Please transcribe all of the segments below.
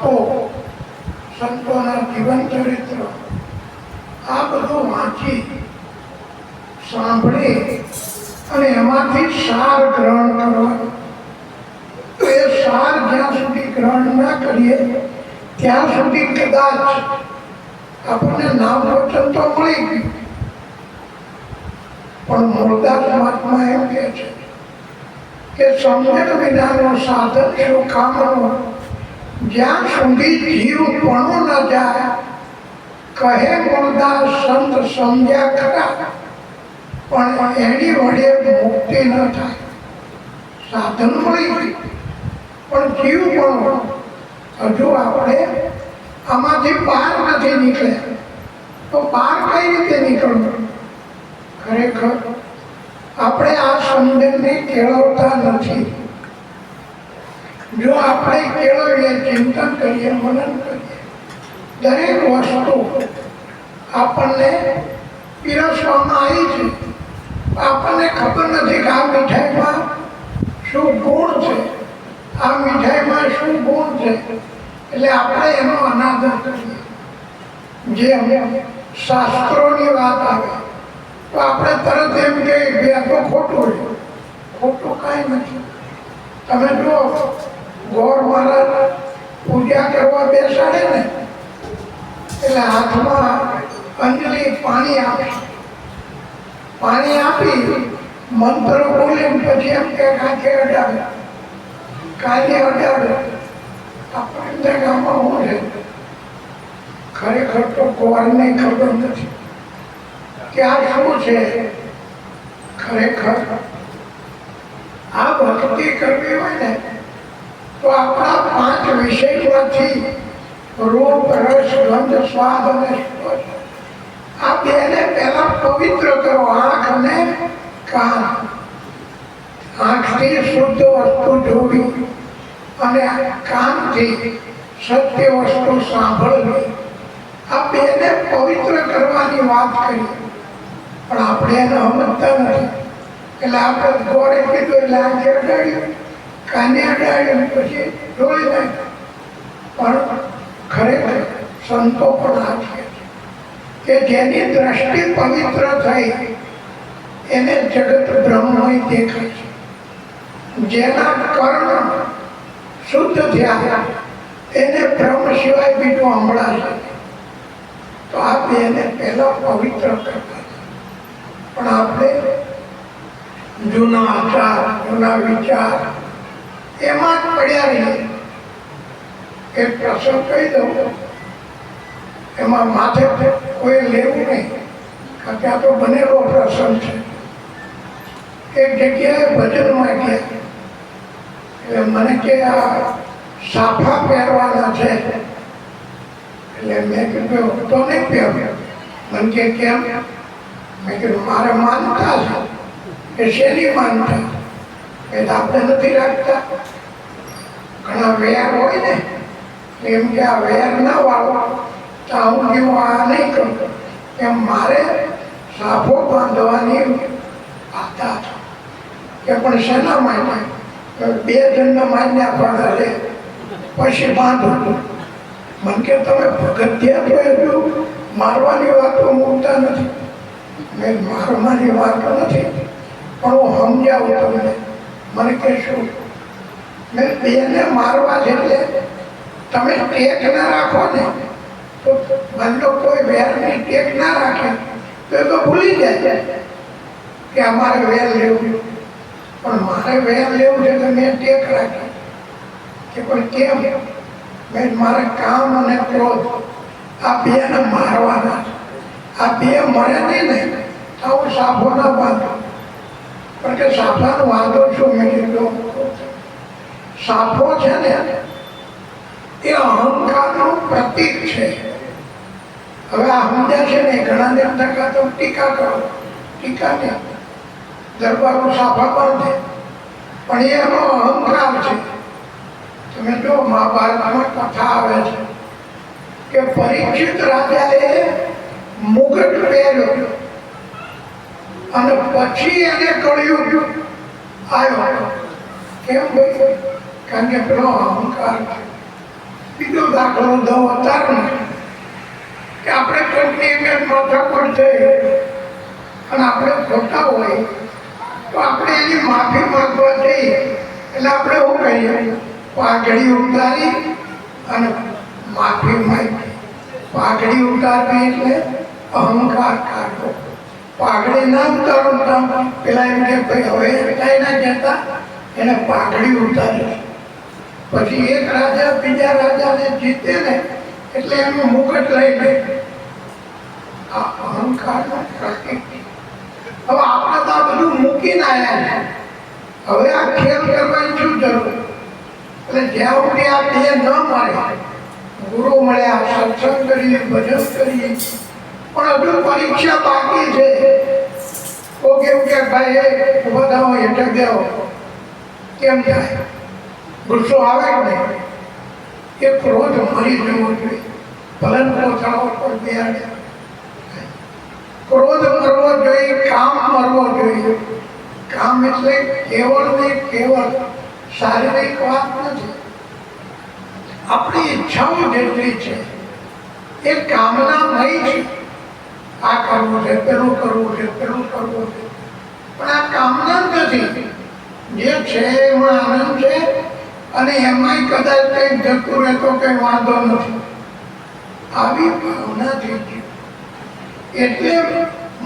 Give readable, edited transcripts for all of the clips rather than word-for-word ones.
વાતો, સંતોના જીવન ચરિત્ર આ બધું વાંચી સાંભળી અને એમાંથી સાર ગ્રહણ કરવાનું. એ સાર જ્યાં સુધી ગ્રહણ ના કરીએ ત્યાં સુધી કદાચ આપણને નામ વચન તો મળી ગયું, પણ મૂળદાસ મહાત્મા એમ કહે છે કે સમજણ વિનાનો સાધન શું કામનો, જ્યાં સુધી જીવ પણ ન જાય. કહે મૂળદાસ સંત સમજ્યા ખરા, પણ એની વડે મુક્તિ ન થાય. સાધન મળી ગયું પણ જીવ પણ હજુ આપણે આમાંથી બહાર નથી નીકળ્યા. તો બહાર કઈ રીતે નીકળવું? ખરેખર આપણે આ સમજણને કેળવતા નથી. જો આપણે કેળવીએ, ચિંતન કરીએ, મનન કરીએ, દરેક વસ્તુ આપણને પીરસવામાં આવી છે. આપણને ખબર નથી કે આ મીઠાઈમાં શું ગુણ છે, આ મીઠાઈમાં શું ગુણ છે, એટલે આપણે એનો અનાદર કરીએ. જે શાસ્ત્રોની વાત આવે તો આપણે તરત એમ કહીએ કે આ તો ખોટું છે. ખોટું કાંઈ નથી. તમે જુઓ, ગોર મહારાજ પૂજા કરવા બેસાડે ને એટલે હાથમાં અંજલિ પાણી આપે. પાણી આપી મંત્ર બોલીને પછી એમ કે કાંઠે અડાડે, કાંઈ અડાડે. આપણને ગામમાં હું છે, ખરેખર તો ગોરને ખબર નથી કે આ શું છે. ખરેખર આ ભક્તિ કરવી હોય ને તો આપણા 5 વિષયમાંથી રૂપ, રસ, ગંધ, સ્વાદ અને સ્પર્શ આ બેને પહેલા પવિત્ર કરો. આંખ અને કાન. આંખથી શુદ્ધ વસ્તુ જોવી અને કાનથી સત્ય વસ્તુ સાંભળવી. આ બેને પવિત્ર કરવાની વાત કરી, પણ આપણે એને સમજતા નથી. એટલે આપણે ગોળે કીધું એટલે આંખે અડાડ્યું, કાને અડાડ્યું, પછી ડોળી નાખ્યું. પણ ખરેખર સંતો પણ આ છે કે જેની દ્રષ્ટિ પવિત્ર થઈ એને જગત બ્રહ્મમય દેખાય છે. જેના કર્ણ શુદ્ધ થયા એને બ્રહ્મ સિવાય બીજું સંભળાશે. તો આ બેને પહેલા પવિત્ર કરતા, પણ આપણે જૂના આચાર, જૂના વિચાર એમાં જ પડ્યા રહીએ. એક પ્રસંગ કહી દઉં, એમાં માથે કોઈ લેવું નહીં, ત્યાં તો બનેલો પ્રસંગ છે. એક જગ્યાએ ભજનમાં ગયા એટલે મને કે આ સાફા પહેરવાના છે. એટલે મેં કીધું તો નહીં પહેર્યો. મને કે કેમ? મેં કીધું મારે માનતા છે. કે શેની માનતા? એટલે આપણે નથી રાખતા, ઘણા વેર હોય ને, એમ કે આ વેર ના વાળો તો હું કેવું આ નહીં કરું. એમ મારે સાફો બાંધવાની આદત કે પણ શેના માટે? 2 જણના માન્યા પડે પછી બાંધું. મને કે તમે ભગત્યા તો એટલું મારવાની વાતો મૂકતા નથી. મેં મારવાની વાતો નથી, પણ હું સમજાવું તમને. મને કે શું? મેં બેને મારવા છે એટલે તમે ટેક ના રાખો ને તો બંને કોઈ વેરની ટેક ના રાખે તો એ તો ભૂલી જાય કે અમારે વેર લેવું. પણ મારે વેર લેવું છે તો મેં ટેક રાખી કે પણ કેમ? મેં મારે કામ અને ક્રોધ આ બેને મારવાના. આ બે મળે નહીં ને તો હું સાફો ના બાંધું. પણ કે સાફાનો વાંધો શું? મેં કીધું સાફો છે ને એ અહંકારનું પ્રતીક છે. હવે આ સમજ્યા છે ને, ઘણા ટકા તો ટીકા કરો, ટીકા ને દરબારો સાફા બાંધે, પણ એનો અહંકાર છે. તમે જો મહાભારતમાં કથા આવે છે કે પરીક્ષિત રાજાએ મુગટ પહેર્યો અને પછી એને કળિયુગ આવ્યો. કેમ ભાઈ? કારણ કે પેલો અહંકાર છે. બીજો દાખલો દઉં અત્યારનો કે આપણે કોઈકની એમ માથા પર છે અને આપણે ખોટા હોય તો આપણે એની માફી માંગવા જઈએ એટલે આપણે શું કહીએ, પાઘડી ઉતારી અને માફી માંગી. પાઘડી ઉતારવી એટલે અહંકાર કાઢવો. પાઘડી ના ઉતારો તો પેલા એમ કે ભાઈ હવે કઈ ના કહેતા, એને પાઘડી ઉતારી. પછી એક રાજા બીજા રાજાને જીતે ને એટલે એનું મુકટ લઈ લે. આ અહંકારનો પ્રતીક. હવે આપણે તો આ બધું મૂકીને આવ્યા છે. હવે આ ખેલ કરવાની શું જરૂર? એટલે જ્યાં સુધી આ બે ન મળે, ગુરુ મળ્યા, સત્સંગ કરીએ, ભજન કરીએ, પણ હજુ પરીક્ષા બાકી છે. તો કેવું કે ભાઈ બધા હેઠળ દેવો કેમ થાય? ગુસ્સો આવે કે નહીં? એ ક્રોધ મરી જવો જોઈએ. ભલન પોતાઓ પર બેહાડે. ક્રોધ મરવો જોઈએ, કામ મરવો જોઈએ. કામ એટલે કેવળ ને કેવળ શારીરિક વાત નથી. આપણી ઈચ્છાઓ જેટલી છે એ કામનામય છે. આ કરવું છે, પેલું કરવું છે, પેલું કરવું છે, પણ આ કામના નથી. જે છે એમાં આનંદ છે અને એમાંય કદાચ કંઈક જતું રહે તો કંઈ વાંધો નથી. આવી ભાવનાથી એટલે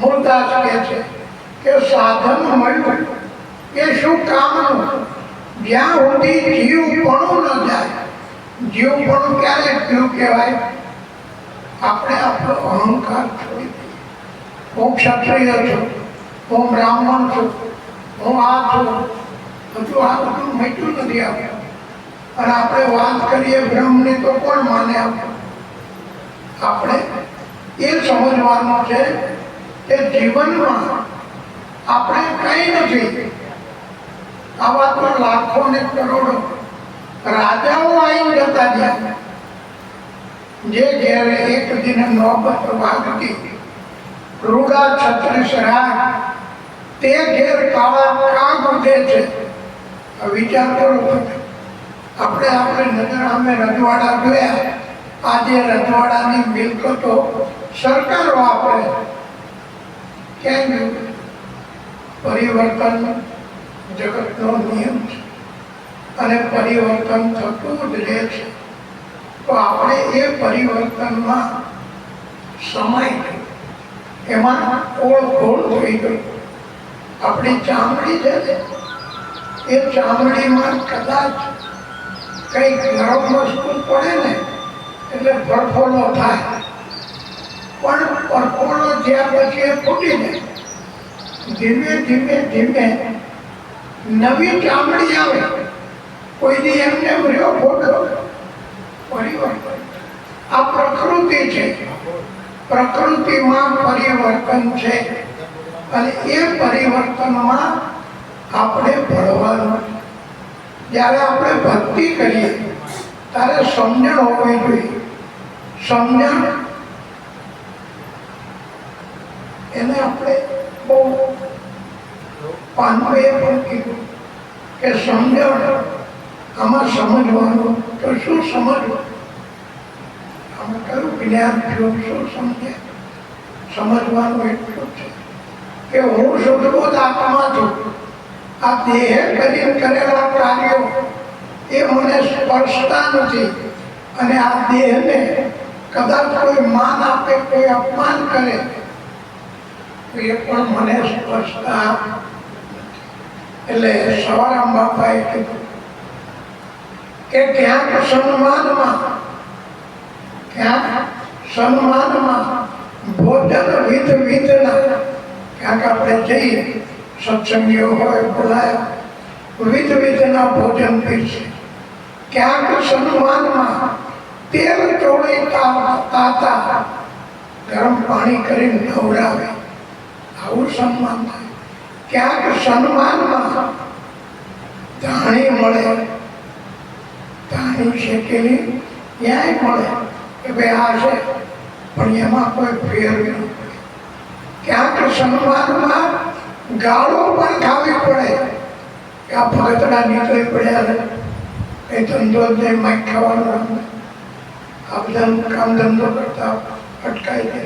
મૂળદાસ કહે છે કે સાધન મળ્યું એ શું કામનું? જ્યાં સુધી જીવપણું ન જાય. જીવપણું ક્યારે જીવ કહેવાય? આપણે આપણો અહંકાર છોડી દઈએ. હું ક્ષત્રિય છું, હું બ્રાહ્મણ છું, હું આ છું. હજુ આ બધું મટ્યું નથી આપણે. અને આપણે વાત કરીએ બ્રહ્મની તો કોણ માને આપણે એ સમજવાનું છે કે જીવનમાં આપણે કઈ નથી. આવા તો લાખો ને કરોડો રાજાઓ આવીને જતા ગયા. જે ઘેરે એક દિન નોબત વાગતી રૂડા છત્રીસ રાગ, તે ઘેર કાળા કાગ ઉઠે છે. વિચાર કરો. આપણે નજર સામે રજવાડા જોયા. આજે રજવાડાની મિલકતો સરકાર વાપરે. કેમ? પરિવર્તન જગતનો નિયમ છે અને પરિવર્તન થતું જ રહે છે. તો આપણે એ પરિવર્તનમાં સમાય એમાં ઓળખોળ થઈ ગઈ. આપણી ચામડી છે ને, એ ચામડીમાં કદાચ કઈ ગરમ વસ્તુ પડે ને એટલે પરફોલો થાય. પણ પરફોલો થયા પછી એ ફૂટી જાય. ધીમે ધીમે ધીમે નવી ચામડી આવે. કોઈ દી એમને રહ્યો ફોટો. પરિવર્તન આ પ્રકૃતિ છે. પ્રકૃતિમાં પરિવર્તન છે અને એ પરિવર્તનમાં આપણે ભળવાનું. જ્યારે આપણે ભક્તિ કરીએ ત્યારે સમજણ હોવી જોઈએ. સમજણ એને આપણે બહુ પાનોએ પણ કીધું કે સમજણ આમાં સમજવાનું. તો શું સમજવું? આમાં કયું જ્ઞાન થયું? શું સમજે? સમજવાનું એટલું છે કે હું શુદ્ધબોધ આત્મા છું. આ દેહ કરીને કરેલા કાર્યો એ મને સ્પર્શતા નથી. અને આ દેહને કદાચ કોઈ માન આપે, કોઈ અપમાન કરે તો એ પણ મને સ્પર્શતા નથી. એટલે સવારામ બાપાએ કીધું કે ક્યાંક સન્માનમાં ભોજન વિધના. ક્યાંક આપણે જઈએ, સત્સંગીઓ હોય બોલાયા, વિધના ભોજન પીરસે. ક્યાંક સન્માનમાં તેલ ચોળી તાતા ગરમ પાણી કરીને નવડાવે. આવું સન્માન થાય. ક્યાંક સન્માનમાં ધાણી મળે, ધાણી શેકેલી ક્યાંય મળે કે ભાઈ આ છે, પણ એમાં કોઈ ફેર ન પડે. ક્યાંક સન્માનમાં ગાળો પણ ખાવી પડે કે આ ભગતડા નીકળી પડ્યા છે, એ ધંધો જ નહીં, માઇક ખાવાનું આ બધા કામ ધંધો કરતા અટકાઈ દે,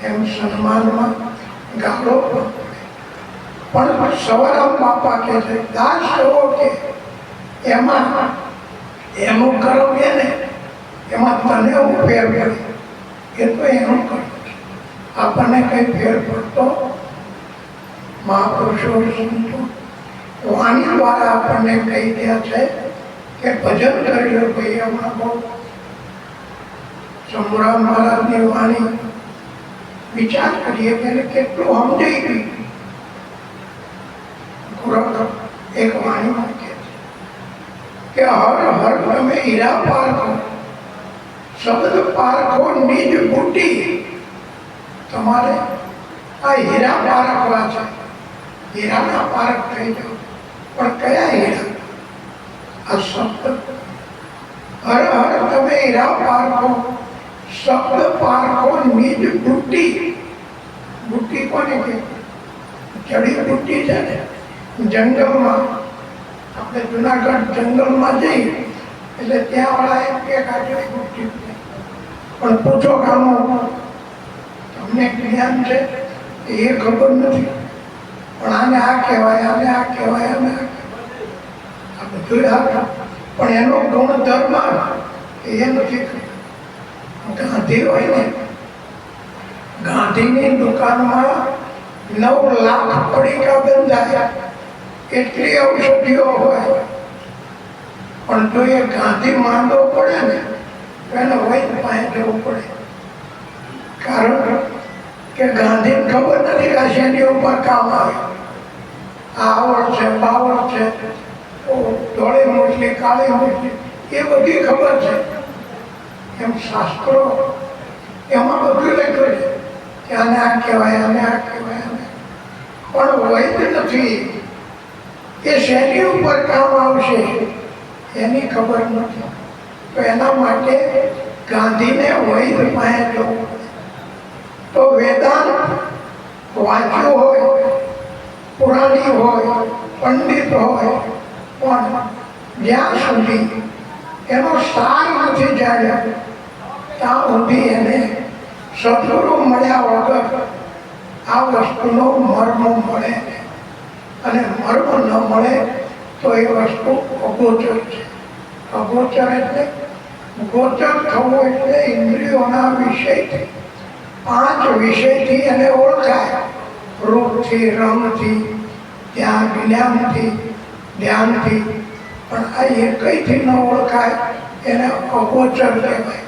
એમ સન્માનમાં ગાળો પણ સવારામ બાપા કહે છે દાસ એવો કે એમાં એનું કર્મ ને એમાં તને હું ફેર પડી, એ તો એનું કર્મ. આપણને કઈ ફેર પડતો મહાપુરુષો સંતો વાણી દ્વારા આપણને કહી રહ્યા છે કે ભજન કરી લો. ભાઈ હમણાં બહુ શંભુરામ મહારાજની વાણી વિચાર કરીએ ત્યારે કેટલું સમજાઈ ગયું. એક વાણીમાં કહે છે કે હર હર તમે હીરા પારખો, શબ્દ પારખો નિજ બુટી. તમારે આ હીરા પારખવા છે, હીરાના પારખ થઈ જાઓ. પણ કયા હીરા? આ શબ્દ. હર હર તમે હીરા પારખો, શબ્દ પારખો નિજ બુટી. બુટી કોને કે? જડી બુટી છે ને, જંગલમાં આપણે જુનાગઢ જંગલમાં જઈએ એટલે ત્યાં વાળા એમ કે જડી બુટી. પણ પૂછો કામો તમને જ્ઞાન છે એ ખબર નથી, પણ આને આ કહેવાય, આને આ કહેવાય, આને આ બધું આ, પણ એનો ગુણધર્મ એ નથી. ગાંધી હોય ને, ગાંધીની દુકાનમાં 9 લાખ પડીકા બંધાય, એટલી ઔષધિઓ હોય. પણ જો એ ગાંધી માંદો પડે ને તો એને વૈદ પાસે જવું પડે. કારણ કે ગાંધીને ખબર નથી કે શેની ઉપર કામ આવે. આવડ છે, બાવળ છે, ધોળી મોટલી, કાળી મોટલી, એ બધી ખબર છે. એમ શાસ્ત્રો એમાં બધું લખ્યું છે કે આને આ કહેવાય, આને આ કહેવાય, આને. પણ વૈદ નથી, એ શેની ઉપર કામ આવશે એની ખબર નથી. તો એના માટે ગાંધીને વૈદ પાસે જવું પડે. તો વેદાંત વાંચ્યું હોય, પુરાણી હોય, પંડિત હોય, પણ જ્યાં સુધી એનો સાર નથી જાણ્યો ત્યાં સુધી એને સદગુરુ મળ્યા વગર આ વસ્તુનો મર્મ મળે. અને મર્મ ન મળે તો એ વસ્તુ અગોચર છે. અગોચર એટલે ગોચર થવું એટલે ઇન્દ્રિયોના વિષયથી, 5 વિષયથી એને ઓળખાય. રૂપથી, રંગથી, ત્યાં જ્ઞાનથી, ધ્યાનથી. પણ આ એકઈથી ન ઓળખાય એને અગોચર કહેવાય.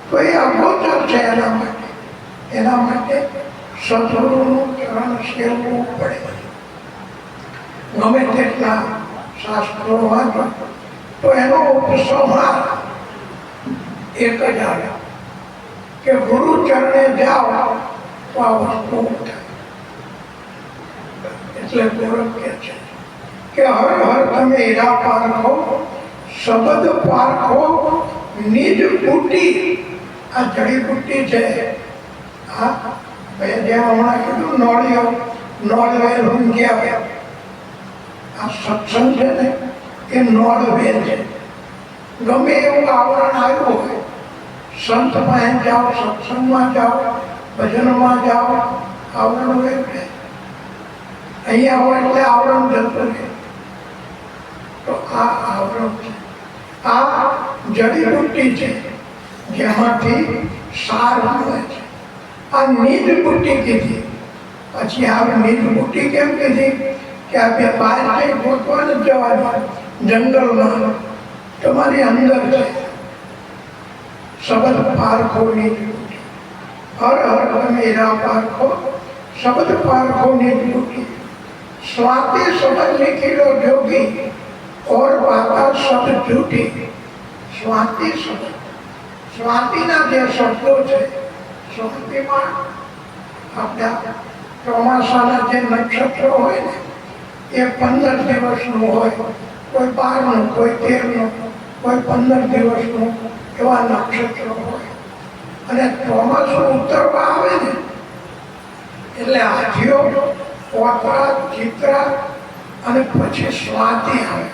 તો એ અગોચર છે. એના માટે સદગુરુનું ચરણ સેવવું પડે. ગમે તેટલા શાસ્ત્રો વાંચો તો એનો ઉપસંહાર એક જ આવે કે ગુરુ ચરણે જાઓ તો આ વસ્તુ થાય. એટલે ગોરખ કહે છે કે હર હર તમે હીરા પારખો, શબ્દ પારખો નિજ બુટી. આ જડીબુટ્ટી છે. હા, જેમ હમણાં કીધું નોળિયો, નોળવેલ, ઊંઘ્યા. આ સત્સંગ છે ને એ નોળવેલ છે. ગમે એવું આવરણ આવ્યું હોય, સંત પાસે જાઓ, સત્સંગમાં જાઓ, ભજનમાં જાઓ, આવરણ વેલ રહે. અહીંયા હોય એટલે આવરણ જતું રહે. તો આ આવરણ છે. આ જડીબુટ્ટી છે જેમાંથી સાર મળે છે. આ નિજ બુટ્ટી કીધી. પછી આ નિજ બુટ્ટી કેમ કીધી કે આ બે બહાર કઈ ગોતવા નથી જવાનું, જંગલમાં તમારી અંદર છે. શબ્દ પારખો નિજ બુટ્ટી. હર હર તમે હીરા પારખો, શબ્દ પારખો નિજ બુટ્ટી. स्वाति समझ निकलो जोगी और बाबा सब झूठी. स्वाति समझ, સ્વાતિના જે શબ્દો છે, સ્વાતિમાં આપણા ચોમાસાના જે નક્ષત્રો હોય ને એ 15 દિવસનું હોય, કોઈ 12નું, કોઈ 13નું, કોઈ 15 દિવસનું, એવા નક્ષત્રો હોય. અને ચોમાસું ઉતરવા આવે ને એટલે હાથીઓ, પોતરા, ચિત્રા અને પછી સ્વાતિ આવે.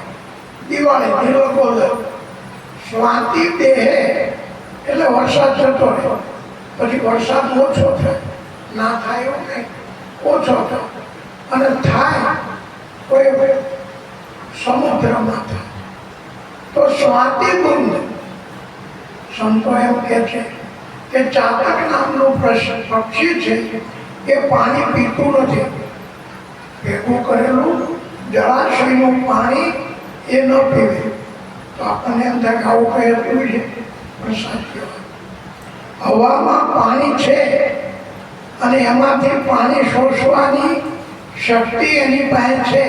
દિવાળી, સ્વાતિ દેહે જતો રહે, પછી વરસાદ ઓછો થાય, ના થાય એવું નહીં, ઓછો થાય, અને થાય તો એ સમુદ્રમાં થાય. તો સ્વાતિબુંદ સંતો એમ કહે છે કે ચાતક નામનું પક્ષી છે એ પાણી પીતું નથી. ભેગું કરેલું જળાશયનું પાણી એ ન પીવે. તો આપણને એમ થાય કે આવું કઈ હતું છે, પણ સાચી વાત. હવામાં પાણી છે અને એમાંથી પાણી શોષવાની શક્તિ એની પાસે છે,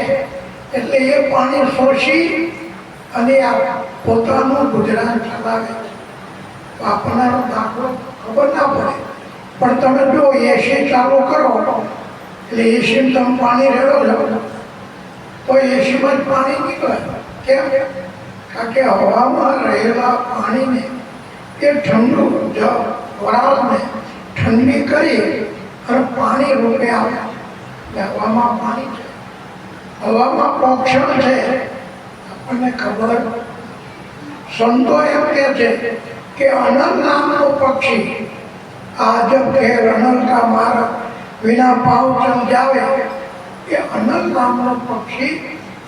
એટલે એ પાણી શોષી અને પોતાનું ગુજરાન ચલાવે. આપણને દાખલો ખબર ના પડે, પણ તમે જો એસી ચાલુ કરો એટલે એસી તમે પાણી રેડો છો તો એસીમાં જ પાણી નીકળે. કેમ? કારણ કે હવામાં રહેલા પાણીને એ ઠંડુ વરાળને ઠંડી કરી અને પાણી રૂપે આવે. હવામાં પાણી છે, હવામાં પોષણ છે, આપણને ખબર. સંતો એમ કહે છે કે અનલ નામનું પક્ષી આજબ ખેર અનલ કા માર્ગ વિના પાવ ચલ જાવે. એ અનલ નામનું પક્ષી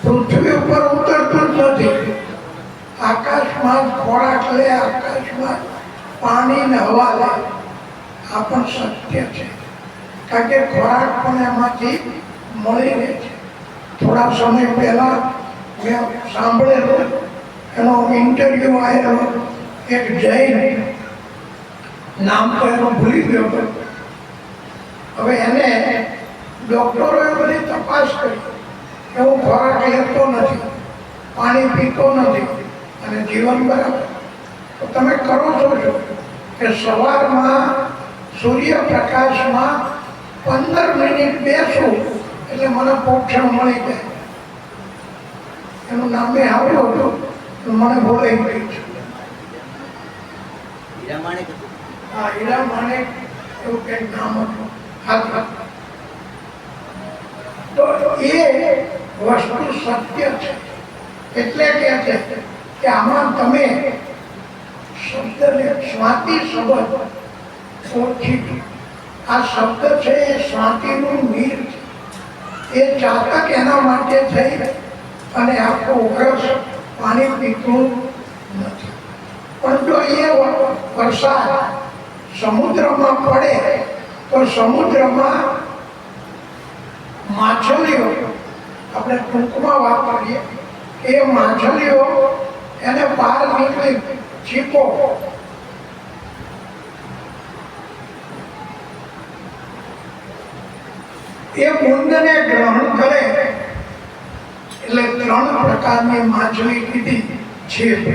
પૃથ્વી ઉપર ઉતરતું જ નથી. આકાશમાં ખોરાક લે, આકાશમાં પાણી ને હવા લે. આ પણ સત્ય છે, કારણ કે ખોરાક પણ એમાંથી મળી રહે છે. થોડા સમય પહેલા મેં સાંભળેલું, એનો ઇન્ટરવ્યુ આવેલો એક જૈન, નામ તો એનો ભૂલી ગયો હતો. હવે એને ડોક્ટરોએ બધી તપાસ કરી, એવો ખોરાક લેતો નથી, પાણી પીતો નથી અને જીવન બરાબર. તો તમે કરો છો કે સવારમાં સૂર્યપ્રકાશમાં 15 મિનિટ બેસું એટલે મને પોષણ મળી જાય. એનું નામે આવ્યું હતું, મને બોલાઈ ગયું છે. હા, હીરા માણેક એવું કંઈક નામ હતું. તો એ વસ્તુ સત્ય છે. એટલે કે છે કે આમાં તમે શબ્દને સ્વાતિ શબ્દ ઓળખી. આ શબ્દ છે એ સ્વાતિનું નીર છે. એ ચાતક એના માટે થઈ અને આખું વર્ષ પાણી પીતું નથી. પણ જો એ વરસાદ સમુદ્રમાં પડે તો સમુદ્રમાં માછલીઓ, આપણે ટૂંકમાં વાત કરીએ, એ માછલીઓ એને બહાર નીકળી છીપો એ બુંદને ગ્રહણ કરે. એટલે 3 પ્રકારની માછલી કીધી છીપ.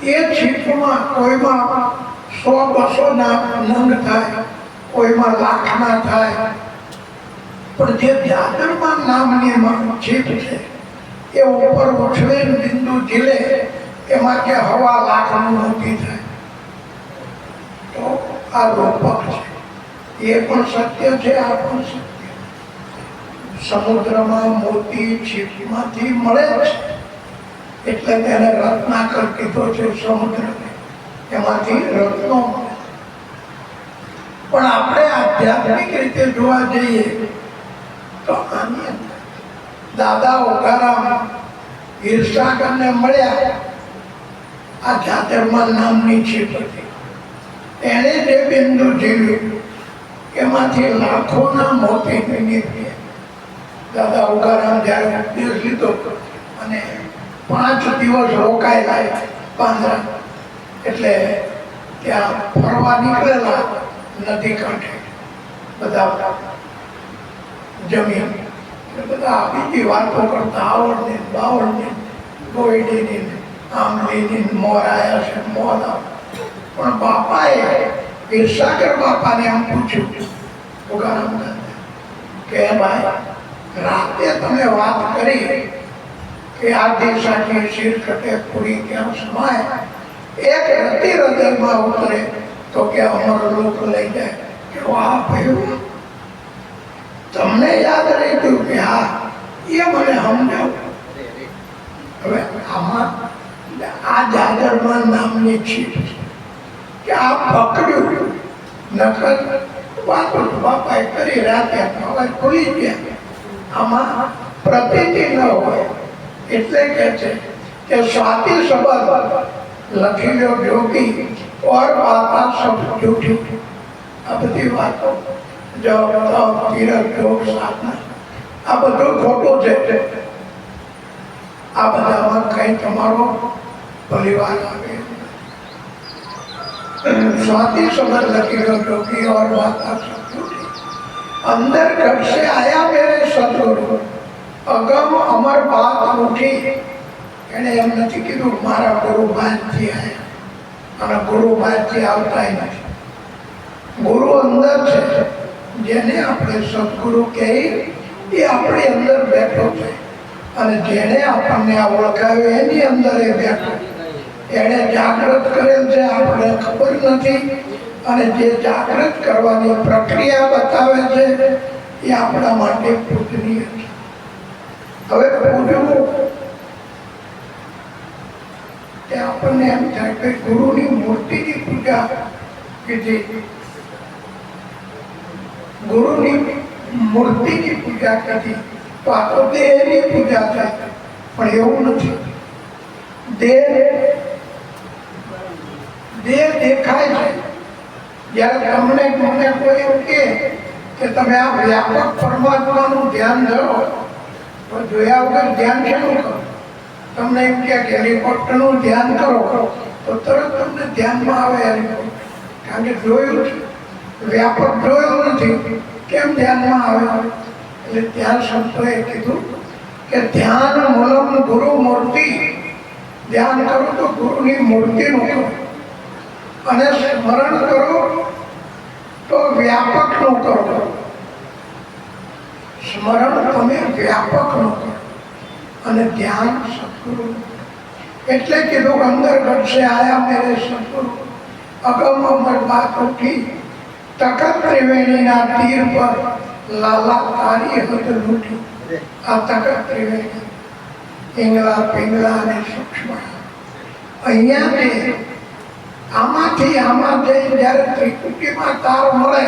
એ છીપમાં કોઈમાં 100-200 ના નંગ થાય, કોઈમાં લાખના થાય. પણ જે જાદરમાન નામની છીપ છે એ ઉપર ઉછળીને બિંદુ ઝીલે એમાં કે હવા લાખનું મોટી થાય. તો આ રૂપક છે, એ પણ સત્ય છે, આ પણ સત્ય. સમુદ્રમાં મોતી છીપમાંથી મળે છે, એટલે તેને રત્નાકર કીધો છે સમુદ્રને. એમાંથી રત્નો મળે. પણ આપણે આધ્યાત્મિક રીતે જોવા જઈએ તો આની અંદર દાદા ઓકારામ હિરસાગરને મળ્યા. આ જાતરમાન નામની છીપ હતી. એણે જે બિંદુ જીવ્યું એમાંથી લાખોના મોતી નીકળ્યા. દાદા ઓકારામ જ્યારે ઉપદેશ લીધો અને 5 દિવસ રોકાયેલા પાંદરા, એટલે ત્યાં ફરવા નીકળેલા નદી કાંઠે બધા જમીન, બધા બીજી વાતો કરતા, આવડની બાવળની ગોયડીની આંબલીની મોર આવ્યા છે, મોર આવ. પણ બાપાએ હિરસાગર બાપાને એમ પૂછ્યું, ઓકારામ કે ભાઈ રાતે તમે વાત કરી કે આ દેશાની શીર કટે પૂરી ક્યાં સમાય, એક રતિ હૃદયમાં ઉતરે તો કે અમર લોક લઈ જાય. કે વાહ ભાઈ, તમને યાદ રહી ગયું કે હા, એ મને સમજાવ. હવે આમાં આ જાદરમાન નામની છીપ છે. કે આ પકડ્યું નકર વાતો બાપાએ કરી રાતે હવે ખુલી ગયા, આમાં પ્રતીતિ ન હોય. એટલે કે છે કે સ્વાતિ શબ્દ લખી લો જોગી और बाता सब झूठी. આ બધી વાતો જપ તીરથ યોગ સાધના આ બધું ખોટું છે. આ બધામાં કઈ તમારો પરિવાર આવે. स्वाति शब्द लगी लो जोगी और बाता सब झूठी. अंदर घर से आया मेरे सदगुरु अगम अमर बात उठी. એને એમ નથી કીધું મારા ગુરુ બાદથી આવ્યા, અને ગુરુ બાદથી આવતા નથી. ગુરુ અંદર છે, જેને આપણે સદગુરુ કહીએ એ આપણી અંદર બેઠો છે, અને જેને આપણને આ ઓળખાવ્યો એની અંદર એ બેઠો. એને જાગૃત કરેલ છે, આપણે ખબર નથી, અને જે જાગૃત કરવાની પ્રક્રિયા બતાવે છે એ આપણા માટે પૂજનીય છે. હવે પૂજવું તે આપણને એમ થાય કે ગુરુની મૂર્તિની પૂજા કીધી, ગુરુની મૂર્તિની પૂજા કીધી તો આ તો દેહની પૂજા થાય. પણ એવું નથી. દેહ દેખાય છે. જ્યારે તમને મને કોઈ એવું કહે કે તમે આ વ્યાપક પરમાત્માનું ધ્યાન ધરો તો જોયા વગર ધ્યાન શેનું કરો? તમને એમ કે હેલિકોપ્ટરનું ધ્યાન કરો તો તરત તમને ધ્યાનમાં આવે હેલિકોપ્ટર, કારણ કે જોયું છે. વ્યાપક જોયું નથી, કેમ ધ્યાનમાં આવે? એટલે ત્યાં સંતોએ કીધું કે ધ્યાન મૂલમ ગુરુ મૂર્તિ. ધ્યાન કરો તો ગુરુની મૂર્તિનું કરો, અને સ્મરણ કરો તો વ્યાપકનું કરો. સ્મરણ તમે વ્યાપકનું કરો અને ધ્યાન સદગુરુ. એટલે કીધું અંદર ઘટશે આયા મેરે સદગુરુ અગમ અમર બાત ઉઠી. તખત ત્રિવેણીના તીર પર લાલા તારી હદ લૂંટી. આ તખત ત્રિવેણી પિંગલા પિંગલા અને સૂક્ષ્મ અહીંયાથી આમાં જઈ જ્યારે ત્રિકુટીમાં તાર મળે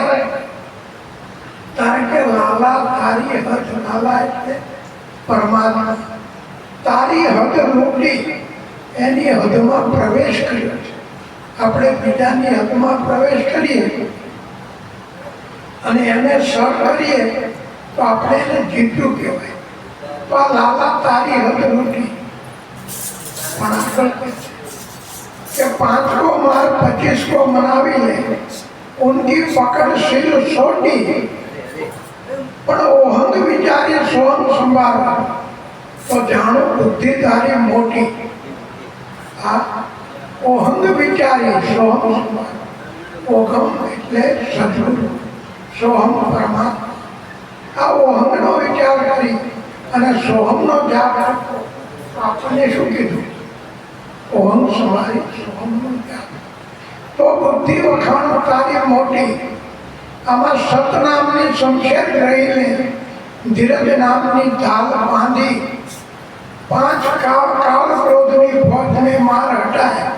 ત્યારે કે લાલા તારી હદ. લાલા એટલે પરમાત્મા. તારી હદ લૂંટી, એની હદમાં પ્રવેશ કર્યો છે. આપણે બીજાની હદમાં પ્રવેશ કરીએ અને એને સર કરીએ તો આપણે એને જીત્યું કહેવાય. તો આ લાલા તારી હદ લૂંટી. પણ આગળ કે 5 को मार 25 को मनावी ले, उनकी पकड़ सिर छोटी. પણ ઓહંગ વિચારી સોહમ સંભાળ તો જાણો બુદ્ધિ તારી મોટી. આ ઓહંગ વિચારી સોહમ સંભાળ. ઓહમ એટલે સદગુરુ, સોહમ પરમાત્મા. આ ઓહંગનો વિચાર કરી અને સોહમનો જાપ રાખો. આપણને શું કીધું? ઓહમ સમારી સોહમનો જાપ. તો બુદ્ધિ વખાણો તારી મોટી. આમાં સતનામની શમશેર રહીને ધીરજ નામની ઢાલ બાંધી 5 કાળ ક્રોધની ફોજને માર હટાય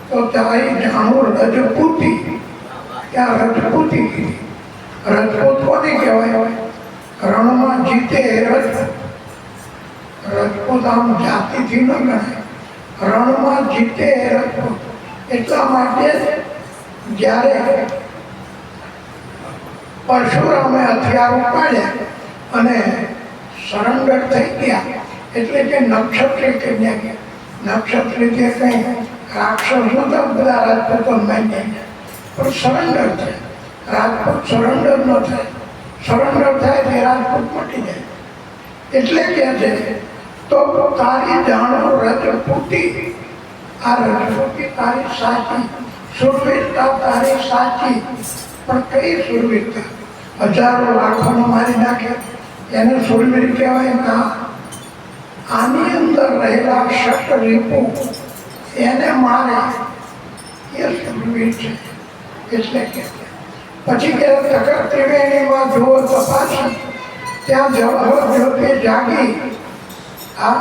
તો તારી જાણું રજપૂતી. ત્યાં રજપૂતી કીધી. રજપૂત કોને કહેવાય? રણમાં જીતે રજપૂત. આમ જાતિથી ન ગણાય. રણમાં જીતે રજપૂત. એટલા માટે જ્યારે પરશુરામે હથિયાર ઉપાડ્યા અને સરેન્ડર થઈ ગયા, એટલે કે નક્ષત્રી કન્યા ગયા. નક્ષત્રી જે કંઈ રાક્ષસ નતા, બધા રાજપૂતો માની ગયા, પણ સરેન્ડર થાય. રાજપૂત સરેન્ડર ન થાય. સરેન્ડર થાય તે રાજપૂત મટી જાય. એટલે કે છે તો તારી જાણો રજપૂતી. આ રજપૂતી તારી સાચી, સુરવીરતા તારી સાચી. પણ કઈ સુરવીરતા? હજારો લાખોનો મારી નાખે એને સુરવીર કહેવાય? ના. આની અંદર રહેલા શટ રીપુ એને મારે એ સુરવીર છે. એટલે કે પછી કે તખત ત્રિવેણીમાં જુઓ તપાસી, ત્યાં જવાહર જ્યોતિ જાગી. આ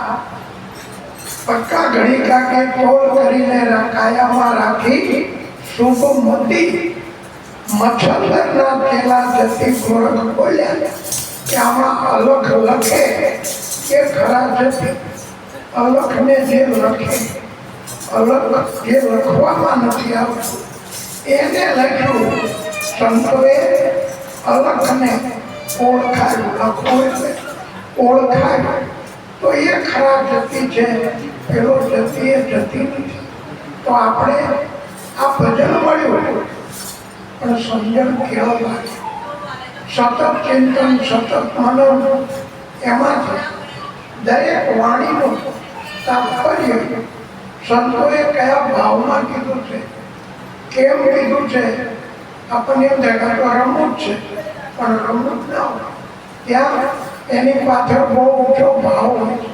પક્કા ઘડી કાકે તોલ કરીને કાયામાં રાખી શુભ મોતી મચ્છરના પેલા જતી ગોરખ બોલ્યા કે આમાં અલખ લખે એ ખરા જતી. અલખને જે લખે, અલખ જે લખવામાં નથી આવતું એને લખ્યું. સંતોએ અલખને ઓળખાયું. લખવું એટલે ઓળખાયું. તો એ ખરા જતી છે, પેલો જતી એ જતી નથી. તો આપણે આ ભજન મળ્યું પણ સમજણ કેળો લાગે. સતત ચિંતન, સતત મનન, એમાંથી દરેક વાણીનું તાત્પર્ય સંતોએ કયા ભાવમાં કીધું છે, કેમ કીધું છે. આપણને એમ થાય તો રમૂજ છે, પણ રમૂજ ના હોય. ત્યાં એની પાછળ બહુ ઊંચો ભાવ હોય છે.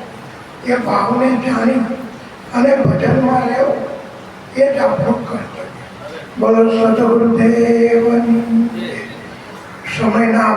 એ ભાવને જાણી અને ભજનમાં રહેવું એ જ આપણું કર્તવ્ય. બોલો સદગુરુદેવની. સમયના